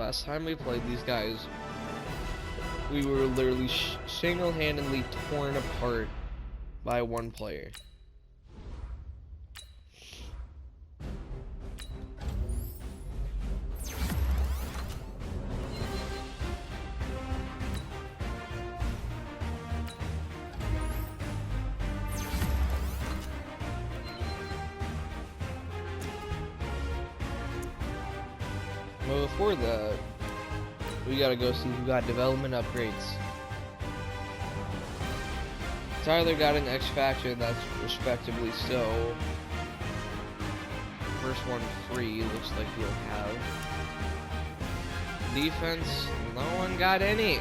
last time we played these guys, we were literally single-handedly torn apart by one player. But before that, we gotta go see who got development upgrades. Tyler got an X Factor, that's respectably so. First one free, looks like he'll have. Defense, no one got any.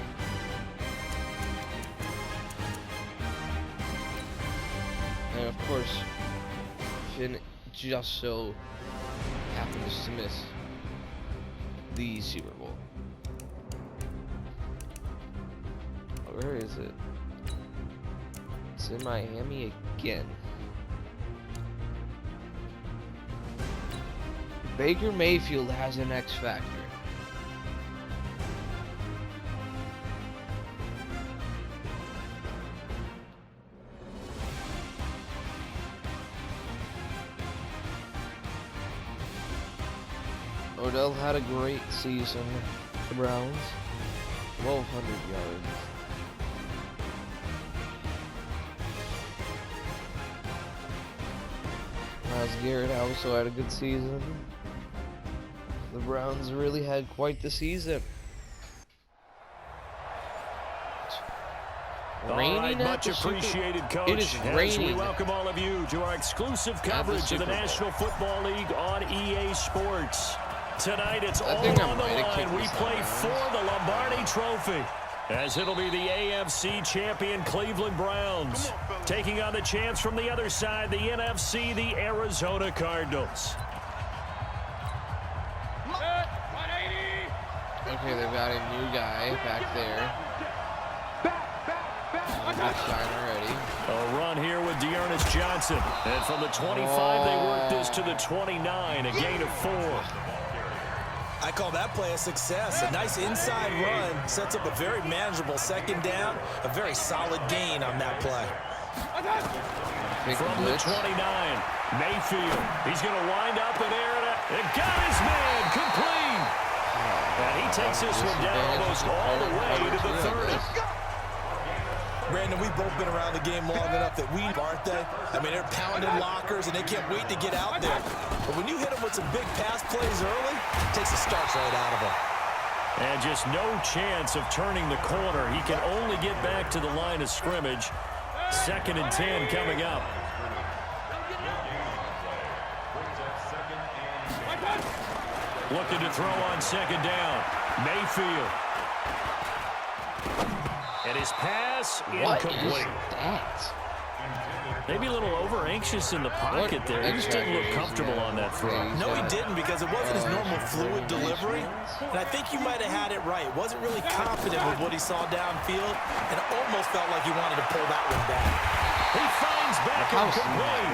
And of course, Finn just so happens to miss the Super Bowl. Where is it? It's in Miami again. Baker Mayfield has an X Factor. Odell had a great season. The Browns, 1,200 yards. Myles Garrett also had a good season. The Browns really had quite the season. All right, much appreciated, Coach. It is raining. We welcome all of you to our exclusive coverage of the National Football League on EA Sports. Tonight, it's all on the line. We play for the Lombardi Trophy, as it'll be the AFC champion Cleveland Browns taking on the chance from the other side, the NFC, the Arizona Cardinals. Okay, they've got a new guy back there. Already. A run here with Dearness Johnson. And from the 25, they work this to the 29, a gain of 4. I call that play a success. A nice inside run sets up a very manageable second down. A very solid gain on that play. From the 29, Mayfield. He's going to wind up in there. And got his man complete. And he takes this one down almost all the way to the 30. Brandon, we've both been around the game long enough that aren't they? I mean, they're pounding lockers, and they can't wait to get out there. But when you hit them with some big pass plays early, it takes the starch right out of them. And just no chance of turning the corner. He can only get back to the line of scrimmage. 2nd and 10 coming up. Looking to throw on 2nd down. Mayfield. And his pass incomplete. What is that? Maybe a little over-anxious in the pocket there. He just didn't look comfortable on that throw. No, he didn't, because it wasn't his normal fluid delivery. And I think you might have had it right. Wasn't really confident with what he saw downfield, and it almost felt like he wanted to pull that one back. He finds back complete.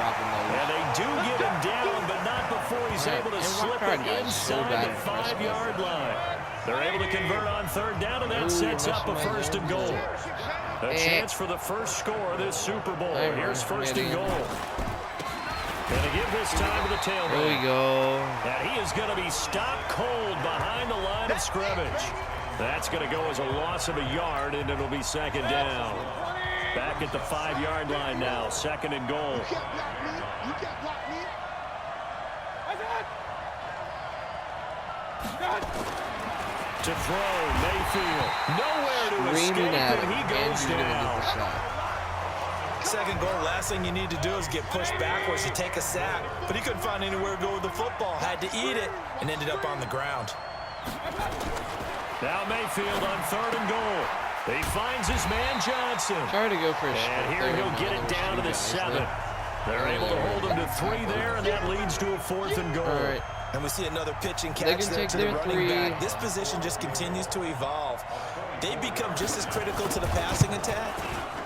And they do get him down, but not before he's able to slip it inside the 5-yard line. They're able to convert on 3rd down, and that sets up a 1st and goal. A chance for the first score of this Super Bowl. Here's 1st and goal. And to give this time to the tailback. There we go. And he is going to be stopped cold behind the line of scrimmage. That's going to go as a loss of a yard, and it'll be 2nd down. Back at the 5-yard line now, 2nd and goal. To throw, Mayfield. Nowhere to escape, and he goes down. 2nd goal, last thing you need to do is get pushed backwards to take a sack. But he couldn't find anywhere to go with the football. Had to eat it and ended up on the ground. Now Mayfield on 3rd and goal. He finds his man Johnson. Try to go for a and here he'll get it down to the 7. They're able to hold him to 3 there, and that leads to a 4th and goal. All right. And we see another pitch and catch there to the running back. This position just continues to evolve. They become just as critical to the passing attack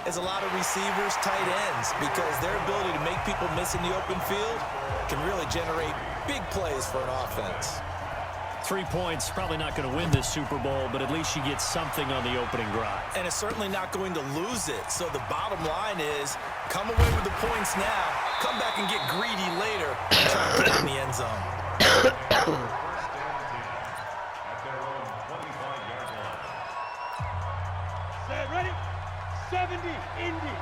as a lot of receivers, tight ends, because their ability to make people miss in the open field can really generate big plays for an offense. 3 points, probably not going to win this Super Bowl, but at least you get something on the opening drive. And it's certainly not going to lose it. So the bottom line is, come away with the points now, come back and get greedy later, and try to get in the end zone. Set, ready? 70, Indy.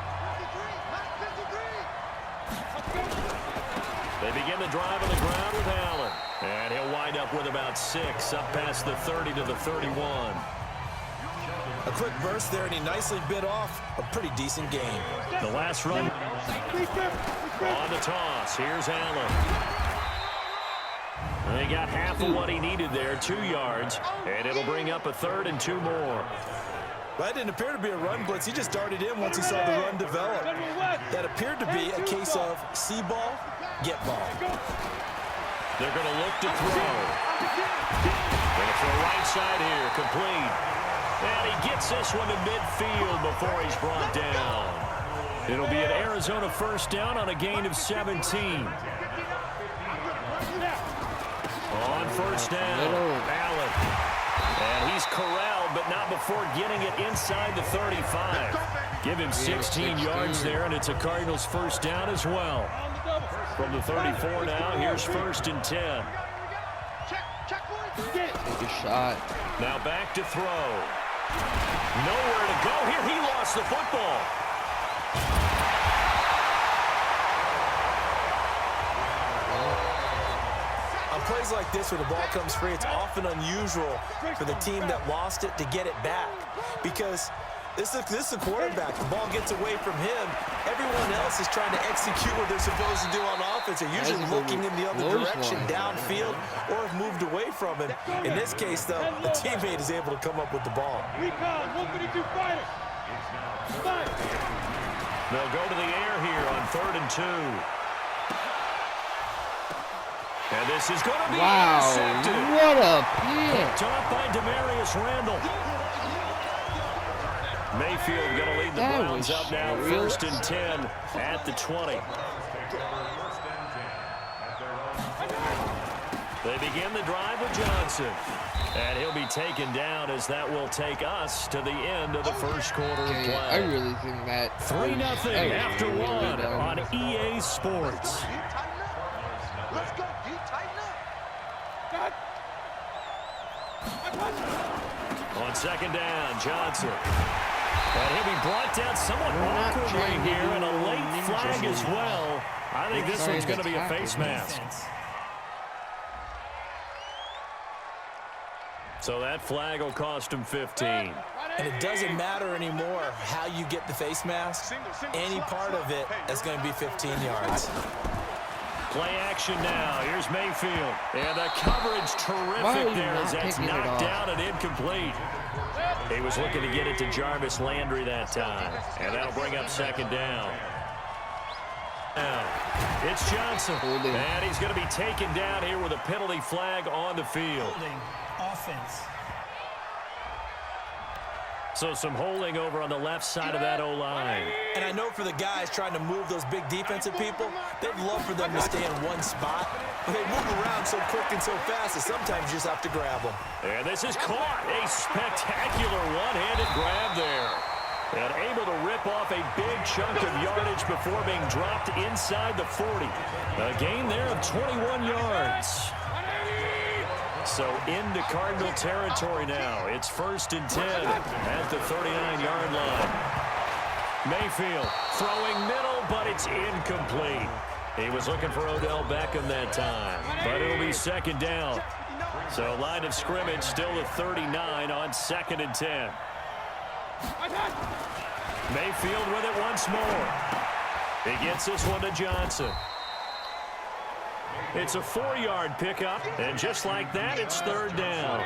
They begin the drive on the ground with Allen. And he'll wind up with about 6, up past the 30 to the 31. A quick burst there, and he nicely bit off a pretty decent game. The last run on the toss. Here's Allen. And he got half of what he needed there, 2 yards. And it'll bring up a 3rd and 2 more. Well, that didn't appear to be a run blitz. He just darted in once he saw the run develop. That appeared to be a case of see ball, get ball. They're going to look to throw. Going to throw right side here, complete. And he gets this one to midfield before he's brought down. It'll be an Arizona first down on a gain of 17. On first down, Allen. And he's corralled, but not before getting it inside the 35. Give him 16 yards there, and it's a Cardinals first down as well. From the 34 now, here's 1st and 10. Take a shot. Now back to throw. Nowhere to go here. He lost the football. On plays like this where the ball comes free, it's often unusual for the team that lost it to get it back. Because this is a quarterback. The ball gets away from him. Everyone else is trying to execute what they're supposed to do on offense. They're usually looking in the other direction, downfield, or have moved away from it. In this case, though, the teammate is able to come up with the ball. They'll go to the air here on 3rd and 2. And this is going to be intercepted. What a pick. Top by Demarius Randall. Mayfield going to lead the Browns up now, 1st and 10 at the 20. They begin the drive with Johnson. And he'll be taken down as that will take us to the end of the first quarter of play. I really think that 3-0 after 1 on EA Sports. Let's go, D. Tighten up. On 2nd down, Johnson. And he'll be brought down somewhat awkwardly here, and a late flag as well. I think this one's going to be a face mask. So that flag will cost him 15. And it doesn't matter anymore how you get the face mask. Any part of it is going to be 15 yards. Play action now. Here's Mayfield. And the coverage terrific there as that's knocked down and incomplete. He was looking to get it to Jarvis Landry that time. And that'll bring up 2nd down. Now, it's Johnson. And he's going to be taken down here with a penalty flag on the field. Offense. So some holding over on the left side of that O-line. And I know for the guys trying to move those big defensive people, they'd love for them to stay in one spot. But they move around so quick and so fast that sometimes you just have to grab them. And this is caught. A spectacular one-handed grab there. And able to rip off a big chunk of yardage before being dropped inside the 40. A gain there of 21 yards. So into Cardinal territory now. It's 1st and 10 at the 39-yard line. Mayfield throwing middle, but it's incomplete. He was looking for Odell Beckham that time, but it'll be 2nd down. So line of scrimmage still at 39 on 2nd and 10. Mayfield with it once more. He gets this one to Johnson. It's a 4-yard pickup, and just like that, it's 3rd down.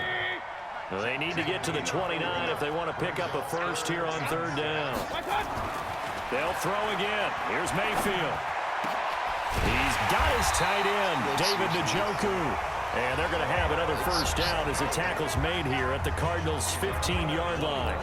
They need to get to the 29 if they want to pick up a first here on 3rd down. They'll throw again. Here's Mayfield. He's got his tight end, David Njoku. And they're going to have another first down as the tackle's made here at the Cardinals' 15-yard line.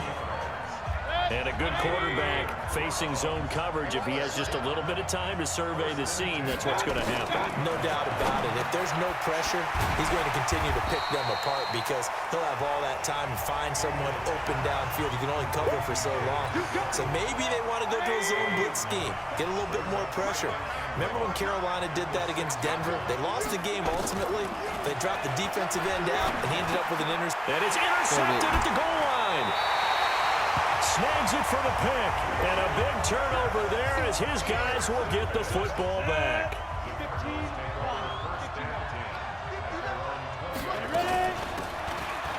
And a good quarterback facing zone coverage. If he has just a little bit of time to survey the scene, that's what's going to happen. No doubt about it. If there's no pressure, he's going to continue to pick them apart because he'll have all that time to find someone open downfield. You can only cover for so long. So maybe they want to go to a zone blitz scheme, get a little bit more pressure. Remember when Carolina did that against Denver? They lost the game ultimately. They dropped the defensive end out, and he ended up with an interception. And it's intercepted at the goal line. Snags it for the pick. And a big turnover there as his guys will get the football back.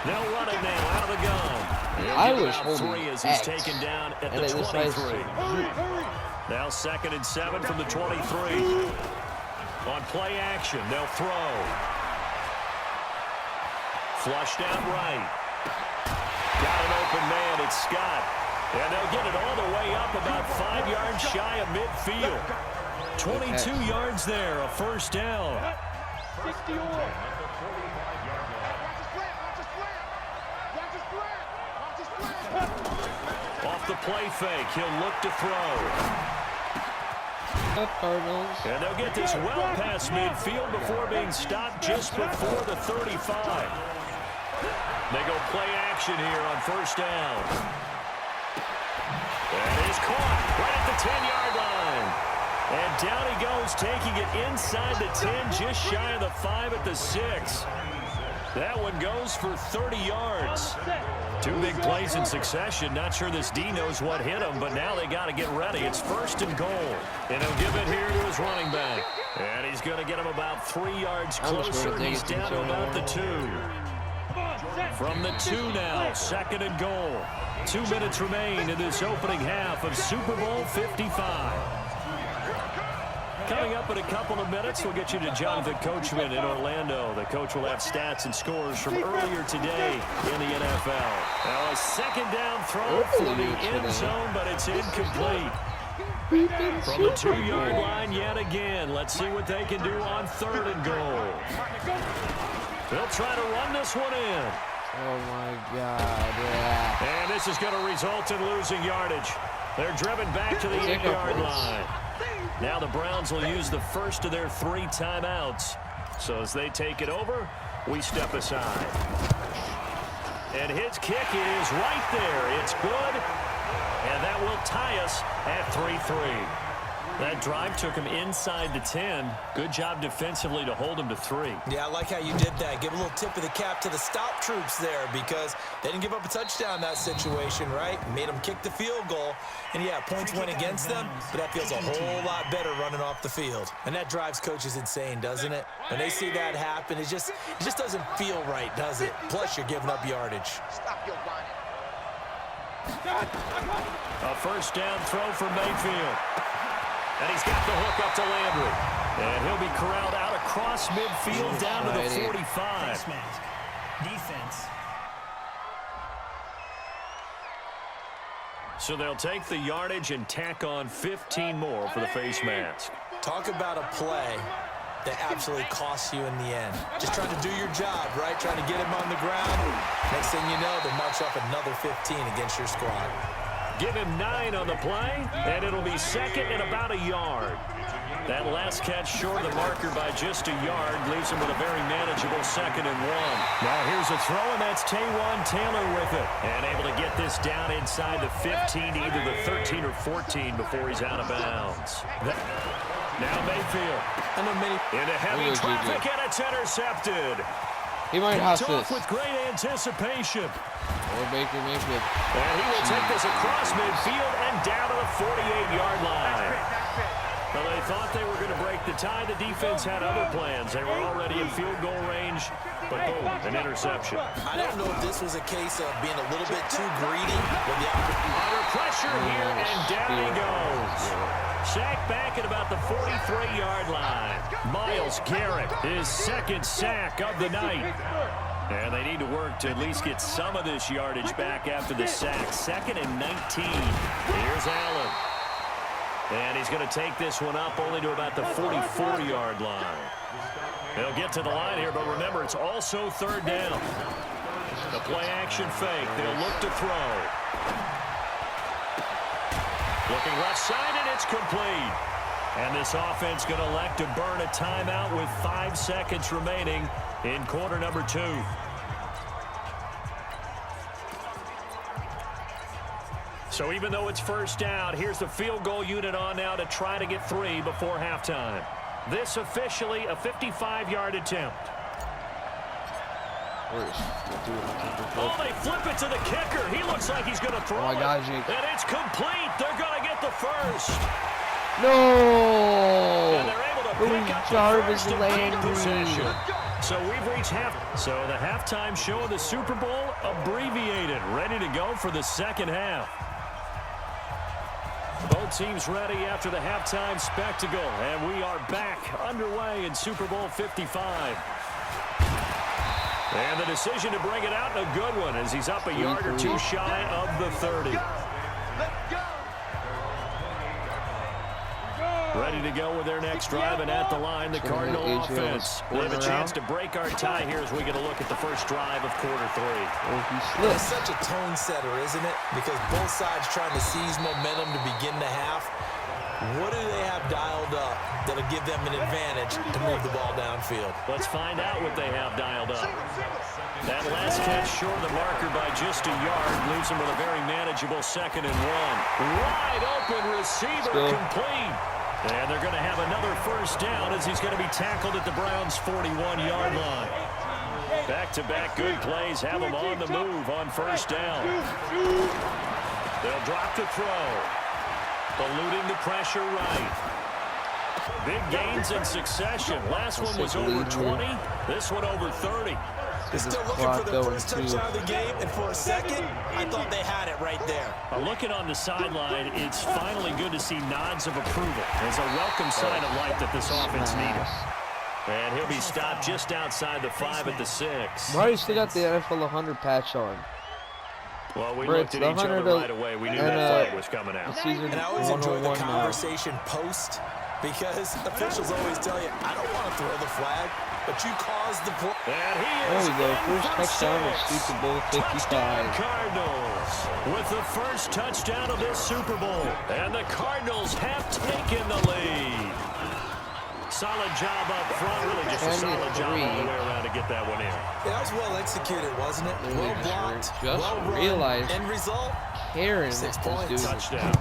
They'll run it now out of the gun. I was holding three as he's taken down at the 23. Now 2nd and 7 from the 23. On play action, they'll throw. Flushed out right. Got an open man, it's Scott. And they'll get it all the way up about 5 yards shy of midfield. 22 yards there, a first down. Off the play fake, he'll look to throw. Cardinals. And they'll get this well past midfield before being stopped just before the 35. They go play action here on first down. That is caught right at the 10-yard line. And down he goes, taking it inside the 10, just shy of the 5 at the 6. That one goes for 30 yards. 2 big plays in succession. Not sure this D knows what hit him, but now they got to get ready. It's 1st and goal. And he'll give it here to his running back. And he's going to get him about 3 yards closer. He's down to about the 2. From the 2 now, 2nd and goal. 2 minutes remain in this opening half of Super Bowl 55. Coming up in a couple of minutes, we'll get you to Jonathan Coachman in Orlando. The coach will have stats and scores from earlier today in the NFL. Now a 2nd down throw for the end zone, but it's incomplete. From the 2-yard line yet again. Let's see what they can do on 3rd and goal. They'll try to run this one in. Oh, my God. Yeah. And this is going to result in losing yardage. They're driven back to the 8-yard line. Now the Browns will use the first of their 3 timeouts. So as they take it over, we step aside. And his kick is right there. It's good. And that will tie us at 3-3. That drive took him inside the 10. Good job defensively to hold him to 3. Yeah, I like how you did that. Give a little tip of the cap to the stop troops there because they didn't give up a touchdown in that situation, right? Made them kick the field goal. And, yeah, points went against them, but that feels a whole lot better running off the field. And that drives coaches insane, doesn't it? When they see that happen, it just doesn't feel right, does it? Plus, you're giving up yardage. Stop your whining. A first down throw for Mayfield. And he's got the hook up to Landry. And he'll be corralled out across midfield down to the 45. Defense. So they'll take the yardage and tack on 15 more for the face mask. Talk about a play that absolutely costs you in the end. Just trying to do your job, right? Trying to get him on the ground. Next thing you know, they'll march up another 15 against your squad. Give him 9 on the play, and it'll be 2nd and about a yard. That last catch short of the marker by just a yard leaves him with a very manageable 2nd and 1. Now here's a throw, and that's Taywan Taylor with it. And able to get this down inside the 15 to either the 13 or 14 before he's out of bounds. Now Mayfield. Into heavy traffic, and it's intercepted. He might have this. With great anticipation. Or Baker Mayfield. And he will take this across midfield and down to the 48-yard line. Well, they thought they were going to break the tie. The defense had other plans. They were already in field goal range, but boom, an interception. I don't know if this was a case of being a little bit too greedy with the under pressure here, and down he goes. Sacked back at about the 43-yard line. Myles Garrett, his 2nd sack of the night. And they need to work to at least get some of this yardage back after the sack. 2nd and 19. Here's Allen. And he's going to take this one up only to about the 44-yard line. They'll get to the line here, but remember, it's also 3rd down. The play-action fake. They'll look to throw. Looking left side, and it's complete. And this offense going to elect to burn a timeout with 5 seconds remaining in quarter number 2. So even though it's first down, here's the field goal unit on now to try to get 3 before halftime. This officially a 55-yard attempt. Oh, they flip it to the kicker. He looks like he's going to throw it. And it's complete. They're going to get the first. No! And they're able to pick up Jarvis the first and keep possession. Landry. So we've reached So the halftime show of the Super Bowl abbreviated, ready to go for the second half. Both teams ready after the halftime spectacle, and we are back underway in Super Bowl 55. And the decision to bring it out, a good one, as he's up a yard or 2 shy of the 30. Ready to go with their next drive, and at the line, the Cardinal offense. We'll have a chance to break our tie here as we get a look at the first drive of quarter 3. It's such a tone setter, isn't it? Because both sides trying to seize momentum to begin the half. What do they have dialed up that'll give them an advantage to move the ball downfield? Let's find out what they have dialed up. That last catch short of the marker by just a yard leaves them with a very manageable 2nd and 1. Wide open receiver complete. And they're going to have another first down as he's going to be tackled at the Browns' 41-yard line. Back-to-back good plays have them on the move on first down. They'll drop the throw. Eluding the pressure right. Big gains in succession. Last one was over 20. This one over 30. They're still looking for their first touchdown of the game, and for a second, I thought they had it right there. Looking on the sideline, it's finally good to see nods of approval. It's a welcome sign of life that this offense needed. And he'll be stopped just outside the 5 at the 6. Why do you still got the NFL 100 patch on? Well, we looked at each other right away. We knew that flag was coming out. And I always enjoy the conversation post, because officials always tell you, I don't want to throw the flag, but you caused the play. And he there is we go. First touchdown of Super Bowl 55. Cardinals with the first touchdown of this Super Bowl. And the Cardinals have taken the lead. Solid job up front. Really just a solid job all the way around to get that one in. That was well executed, wasn't it? Well blocked, well run. End result, Karen 6 points. Touchdown.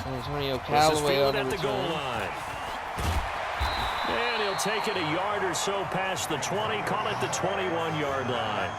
Antonio Callaway on at the goal line. And he'll take it a yard or so past the 20, call it the 21-yard line.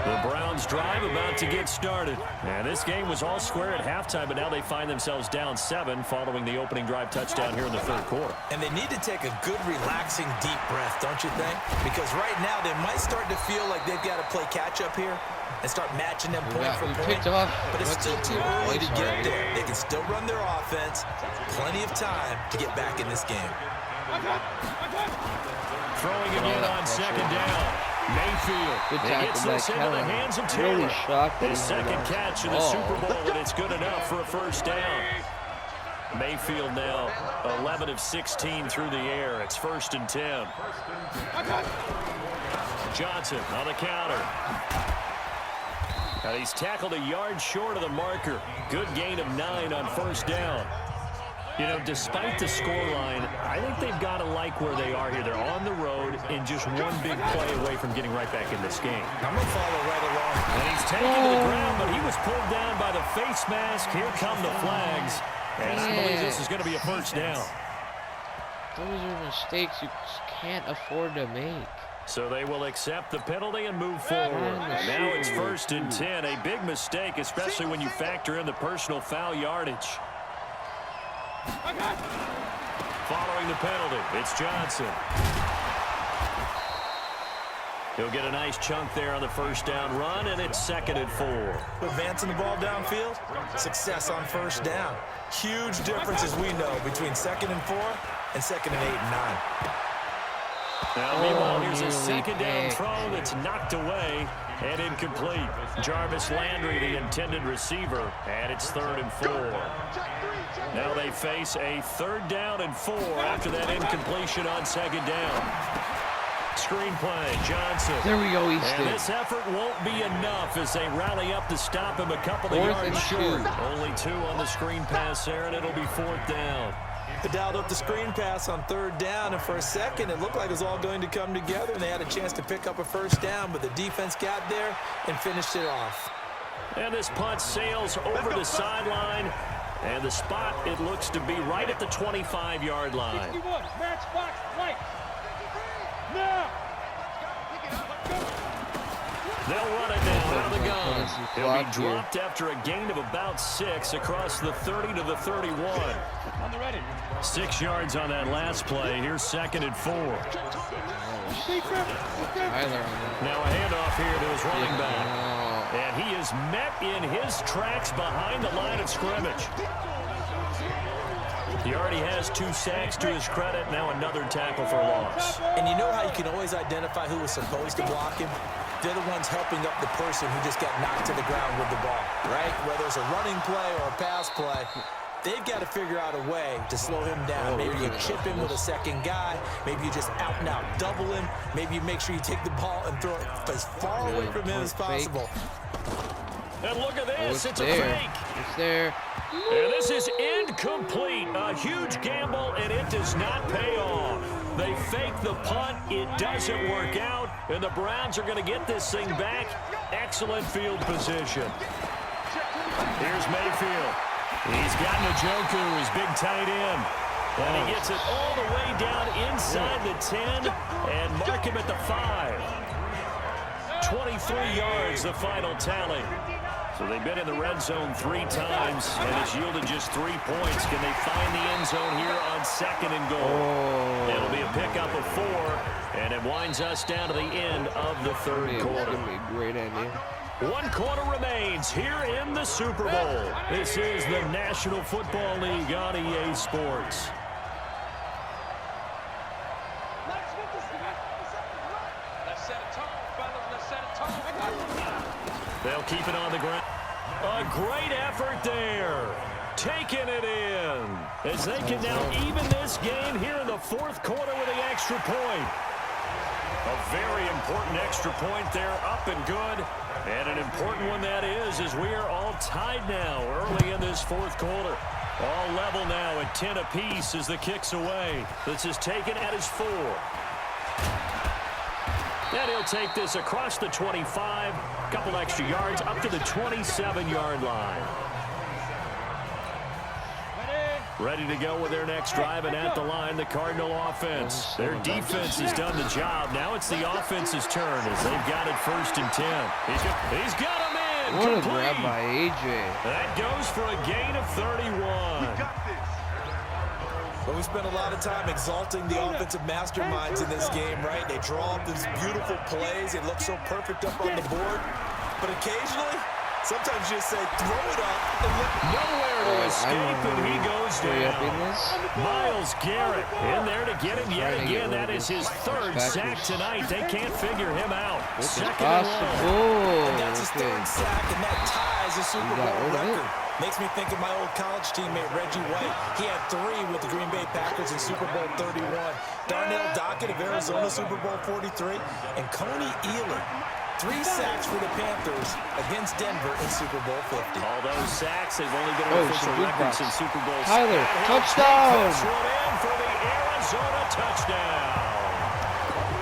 The Browns drive about to get started. And this game was all square at halftime, but now they find themselves down 7 following the opening drive touchdown here in the 3rd quarter. And they need to take a good, relaxing, deep breath, don't you think? Because right now they might start to feel like they've got to play catch-up here and start matching them point for point. But it's still too early to get there. They can still run their offense. Plenty of time to get back in this game. Throwing again on 2nd down. Mayfield. Good gets this into the hands of Taylor. Really shocked. His 2nd catch in the Super Bowl, and it's good enough for a first down. Mayfield now 11 of 16 through the air. It's 1st and 10. Johnson on the counter. And he's tackled a yard short of the marker. Good gain of 9 on first down. You know, despite the scoreline, I think they've got to like where they are here. They're on the road and just one big play away from getting right back in this game. I'm going to follow right along. And he's taken to the ground, but he was pulled down by the face mask. Here come the flags. And I believe this is going to be a first down. Those are mistakes you just can't afford to make. So they will accept the penalty and move forward. Now it's 1st and 10. A big mistake, especially when you factor in the personal foul yardage. Following the penalty, it's Johnson. He'll get a nice chunk there on the first down run, and it's 2nd and 4. Advancing the ball downfield, success on first down. Huge difference, as we know, between 2nd and 4 and 2nd and 8 and 9. Now, meanwhile, here's a 2nd down throw that's knocked away and incomplete. Jarvis Landry, the intended receiver, and it's 3rd and 4. Now they face a 3rd down and 4 after that incompletion on 2nd down. Screenplay, Johnson. There we go, Easton. And this effort won't be enough as they rally up to stop him a couple of yards short. Only 2 on the screen pass there, and it'll be 4th down. They dialed up the screen pass on 3rd down, and for a second, it looked like it was all going to come together, and they had a chance to pick up a 1st down, but the defense got there and finished it off. And this punt sails over the sideline, and the spot, it looks to be right at the 25-yard line. 61, match box, right. Now. They'll run it now out of the gun. He'll be dropped after a gain of about 6 across the 30 to the 31. On the ready. 6 yards on that last play. Here's 2nd and 4. Now a handoff here to his running back. And he is met in his tracks behind the line of scrimmage. He already has 2 sacks to his credit. Now another tackle for loss. And you know how you can always identify who was supposed to block him? They're the ones helping up the person who just got knocked to the ground with the ball, right? Whether it's a running play or a pass play, they've got to figure out a way to slow him down. Maybe you chip him with a second guy. Maybe you just out and out double him. Maybe you make sure you take the ball and throw it as far away from him as possible. And look at this, it's a fake. It's there. And this is incomplete. A huge gamble, and it does not pay off. They fake the punt. It doesn't work out, and the Browns are going to get this thing back. Excellent field position. Here's Mayfield. He's got Njoku, his big tight end. And he gets it all the way down inside the 10 and mark him at the 5. 23 yards, the final tally. So they've been in the red zone 3 times, and it's yielded just 3 points. Can they find the end zone here on 2nd and goal? It'll be a pickup of 4, and it winds us down to the end of the 3rd quarter. It's going to be a great ending. 1 quarter remains here in the Super Bowl. This is the National Football League on EA Sports. They'll keep it on the ground. A great effort there. Taking it in. As they can now even this game here in the 4th quarter with the extra point. A very important extra point there, up and good. And an important one that is, as we are all tied now early in this 4th quarter. All level now at 10 apiece as the kick's away. This is taken at his 4. And he'll take this across the 25, couple extra yards up to the 27-yard line. Ready to go with their next drive, and at the line, the Cardinal offense. Their defense has done the job. Now it's the offense's turn as they've got it 1st and 10. He's got him in. What complete. a grab by AJ. That goes for a gain of 31. But we spent a lot of time exalting the offensive masterminds in this game, right? They draw up these beautiful plays. They look so perfect up on the board. But occasionally, sometimes you just say, throw it up and look. Nowhere to escape, and he goes down. Miles Garrett in there to get him yet again. That is his 3rd sack tonight. They can't figure him out. 2nd and 1. And that's his 3rd sack, and that ties the Super Bowl record. Makes me think of my old college teammate, Reggie White. He had 3 with the Green Bay Packers in Super Bowl 31. Darnell Dockett of Arizona, Super Bowl 43. And Coney Ealer, 3 sacks for the Panthers against Denver in Super Bowl 50. All those sacks, they've only been official records in Super Bowl. Tyler, touchdown! This one in for the Arizona touchdown.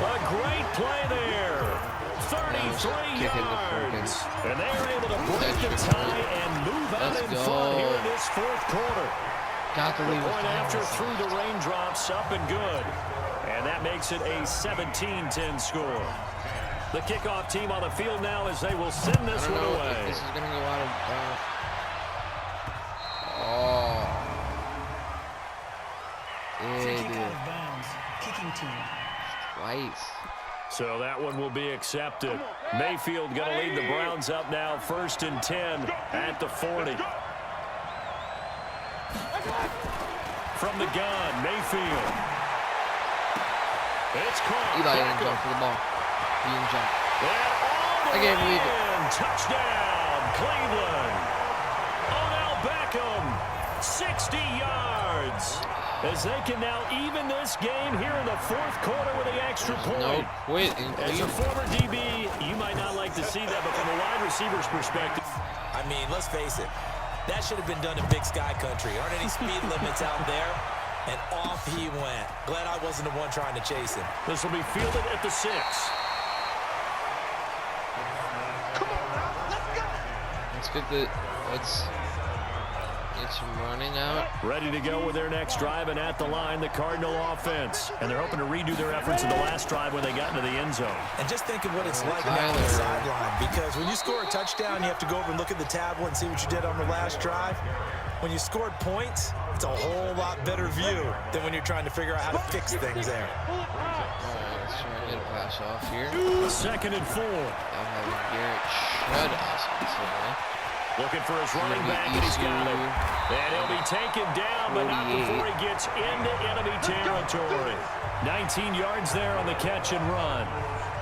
A great play there. 33 yards. And they are able to break the tie and move out in front here in this 4th quarter. Got the lead. Point after through the raindrops, up and good. And that makes it a 17-10 score. The kickoff team on the field now as they will send this one away. This is going to go out of... Kick out of bounds. Kicking team. Twice. So that one will be accepted. Mayfield going to lead the Browns up now, 1st and 10 at the 40. From the gun, Mayfield. It's caught. Eli didn't jump for the ball. He didn't jump. I can't believe it. Touchdown, Cleveland. Odell Beckham, 60 yards. as they can now even this game here in the fourth quarter with the extra point. No quitting. As a former DB, you might not like to see that, but from a wide receiver's perspective. I mean, let's face it. That should have been done in Big Sky Country. Aren't any speed limits out there? And off he went. Glad I wasn't the one trying to chase him. This will be fielded at the 6. Let's get the. Let's get some running out. Ready to go with their next drive, and at the line, the Cardinal offense. And they're hoping to redo their efforts in the last drive when they got into the end zone. And just think of what it's like now on the sideline. Because when you score a touchdown, you have to go over and look at the tablet and see what you did on the last drive. When you scored points, it's a whole lot better view than when you're trying to figure out how to fix things there. All right, let's try and get a pass off here. 2nd and 4. I'm having Garrett shred us. Looking for his running back, and he's got it. And he'll be taken down, but not before he gets into enemy territory. 19 yards there on the catch and run.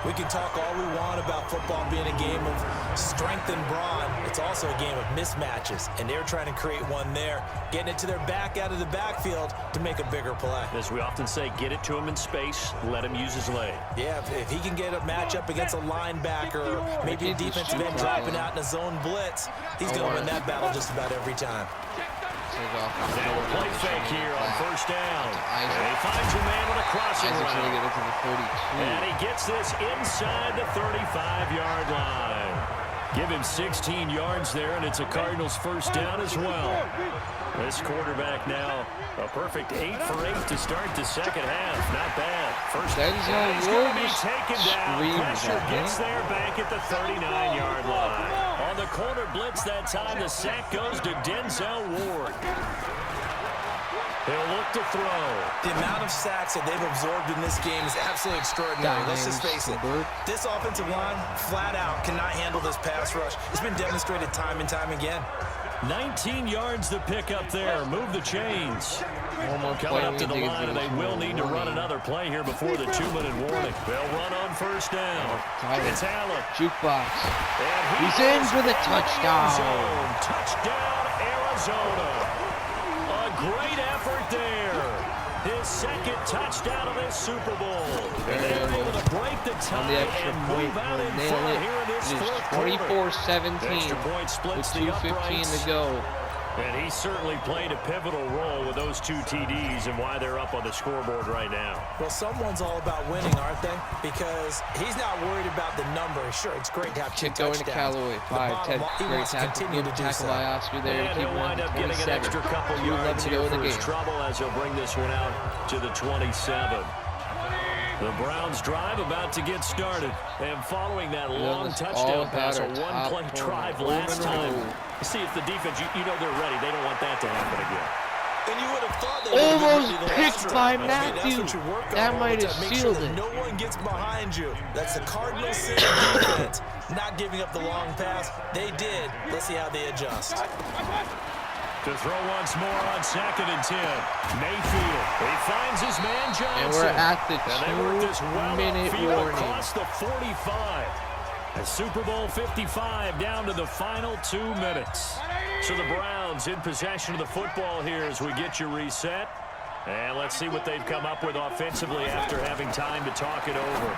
We can talk all we want about football being a game of strength and brawn. It's also a game of mismatches, and they're trying to create one there, getting it to their back out of the backfield to make a bigger play. As we often say, get it to him in space, let him use his leg. Yeah, if he can get a matchup against a linebacker or maybe a defensive end dropping out in a zone blitz, he's going to win that battle just about every time. Now a play fake here on 1st down. And he finds a man with a crossing route. And he gets this inside the 35-yard line. Give him 16 yards there, and it's a Cardinals 1st down as well. This quarterback now a perfect 8 for 8 to start the second half. Not bad. First down. He's going to be taken down. Pressure gets there back at the 39-yard line. On the corner blitz that time, the sack goes to Denzel Ward. He'll look to throw. The amount of sacks that they've absorbed in this game is absolutely extraordinary. Let's just face it. This offensive line, flat out, cannot handle this pass rush. It's been demonstrated time and time again. 19 yards to pick up there. Move the chains. Coming up to the line, and they will need to run another play here before the 2-minute warning. They'll run on 1st down. It's Allen. Jukebox. He's in for the touchdown. Touchdown, Arizona. A great effort there. His 2nd touchdown of this Super Bowl. And they're able to break the tie and move out in front here in this fourth quarter. 24-17 Extra point splits the with 2:15 to go. And he certainly played a pivotal role with those 2 TDs and why they're up on the scoreboard right now. Well, someone's all about winning, aren't they? Because he's not worried about the number. Sure, it's great to have 2 touchdowns. Going to Callaway. 5, 10. Great tackle. Good tackle by Oscar there to keep him to 27. Getting an extra couple yards here for his trouble as he'll bring this one out to the 27. The Browns drive about to get started. And following that long touchdown pass, a one-play drive last time. See, if the defense, you know they're ready. They don't want that to happen again. And you would have thought they would almost picked by Matthew. That might have sealed it. No one gets behind you. That's the Cardinals sitting defense. Not giving up the long pass. They did. Let's see how they adjust. To throw once more on 2nd and 10. Mayfield. He finds his man Johnson. And we're at the 2-minute warning. Across the 45. A Super Bowl 55 down to the final 2 minutes. So the Browns in possession of the football here as we get you reset. And let's see what they've come up with offensively after having time to talk it over.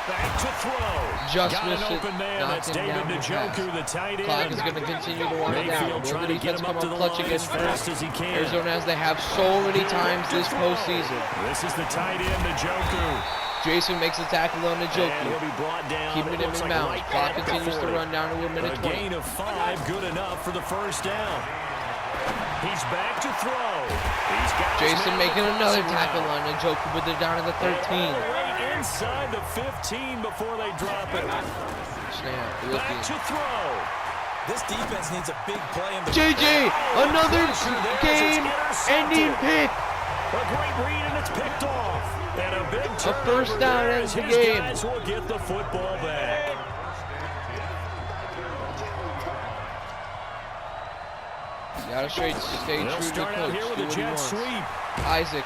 Back to throw. Just got an open man. That's David Njoku, the tight end. Clock is going to continue to run it down. Mayfield trying to get him up to the line as fast as he can. Arizona, as they have so many times this postseason. This is the tight end, Njoku. Jason makes a tackle on Njoku. And he'll be brought down. Keeping him in bounds. Clock continues to run down to a minute 20. A gain of 5, good enough for the 1st down. He's back to throw. He's got Jason making another tackle on Njoku, but they're down to the 13. Inside the 15 before they drop it. Back to throw. This defense needs a big play in the JJ, another game-ending pick. A great read, and it's picked off. And a big turnover. A 1st down ends the game. Guys will get the football back. You gotta stay true to coach. Here with a jet sweep. Isaac.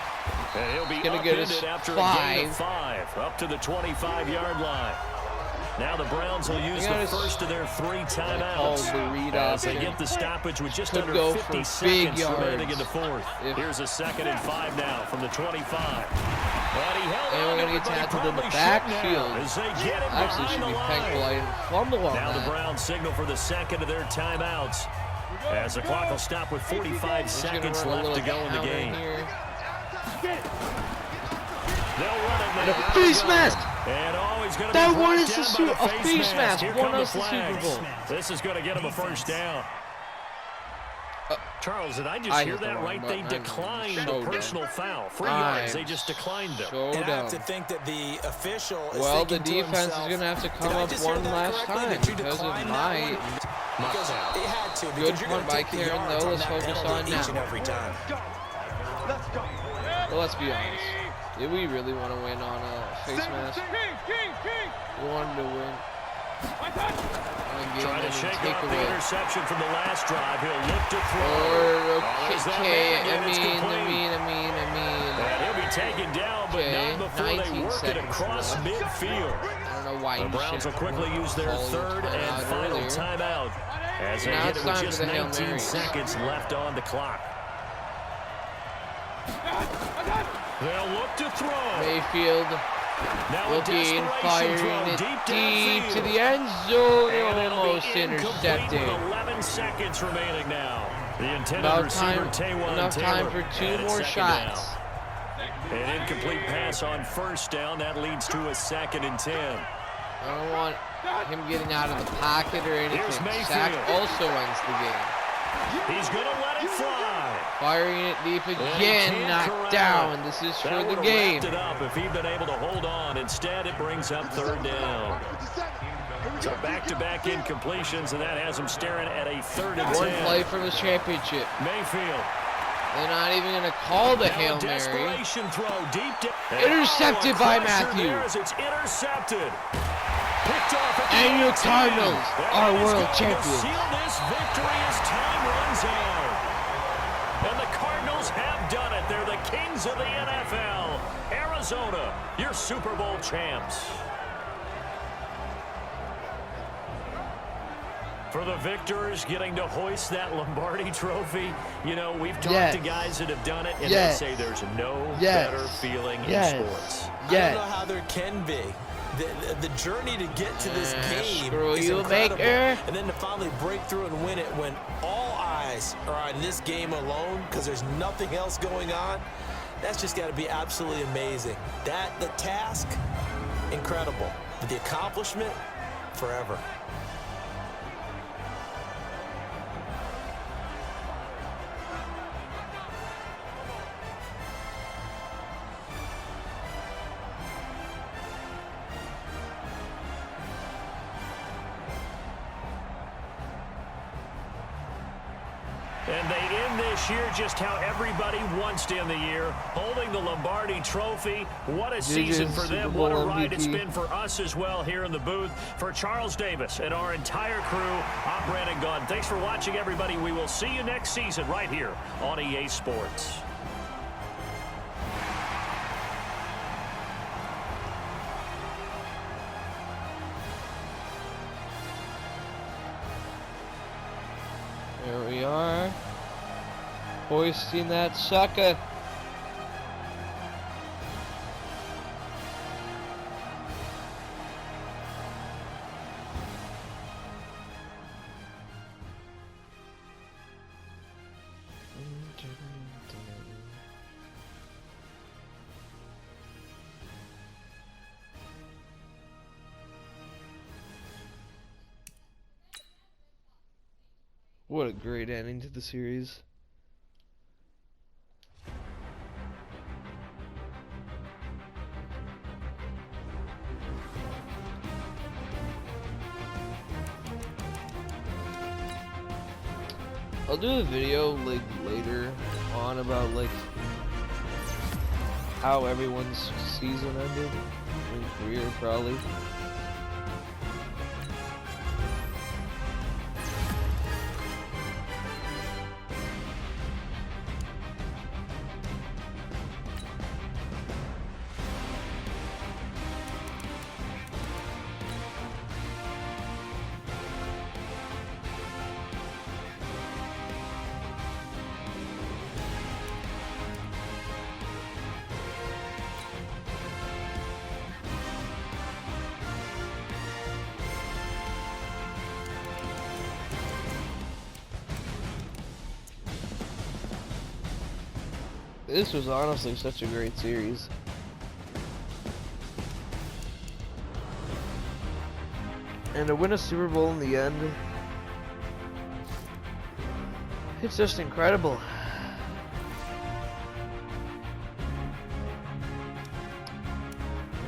And he'll be gonna get us after 5. a gain of 5 up to the 25-yard line. Now the Browns will use the first of their 3 timeouts as they get the stoppage with just under 50 seconds remaining in the fourth. Here's a 2nd and 5 now from the 25. And we're going to get tackled in the backfield. Actually, should be thankful I didn't fumble on that. Now the Browns signal for the 2nd of their timeouts as the clock will stop with 45 seconds left to go in the game. They'll run it now. A face mask! And he's going to that be one is a face mask. Won us the Super Bowl. This is going to get him a first down. Charles, did I just hear that right? They declined the personal foul. 3 yards, they just declined them. And I have to think that the official is well, the thinking defense to himself, is going to have to come up one last time because of my good punt by Karen, though. Let's focus on now. Well, let's be honest. Did we really want to win on a face mask? We wanted to win. Trying to shake off the interception from the last drive. He'll look to throw. And he'll be taken down, but not before they work it across midfield. I don't know why the Browns will quickly use their 3rd and final timeout as they hit it with just 19 seconds left on the clock. They'll look to throw. Mayfield looking, firing it deep to the end zone. Almost intercepted. 11 seconds remaining now. The intended enough time for 2 more shots. An incomplete pass on 1st down. That leads to a 2nd and 10. I don't want him getting out of the pocket or anything. Sack also ends the game. He's going to let it fly. Firing it deep again, knocked down. This is for the game. It up if he'd been able to hold on. Instead, it brings up 3rd down. So back-to-back incompletions, and that has him staring at a 3rd and 10. One play for the championship. Mayfield. They're not even going to call the Hail Mary. Throw deep intercepted by Matthews. It's intercepted. And your Cardinals are world champions. Seal this victory as time runs out. And the Cardinals have done it. They're the kings of the NFL. Arizona, your Super Bowl champs. For the victors getting to hoist that Lombardi trophy, you know, we've talked to guys that have done it, and they say there's no better feeling in sports. I don't know how there can be. The journey to get to this game is incredible. And then to finally break through and win it when all eyes are on this game alone because there's nothing else going on, that's just got to be absolutely amazing. The task, incredible. But the accomplishment, forever. And they end this year just how everybody wants to end the year, holding the Lombardi Trophy. What a season for them. What a ride it's been for us as well here in the booth. For Charles Davis and our entire crew, I'm Brandon Gunn. Thanks for watching, everybody. We will see you next season right here on EA Sports. There we are, hoisting that sucker. What a great ending to the series. I'll do a video like later on about like how everyone's season ended in career probably. This was honestly such a great series. And to win a Super Bowl in the end, it's just incredible.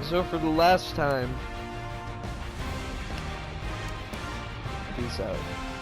So for the last time, peace out.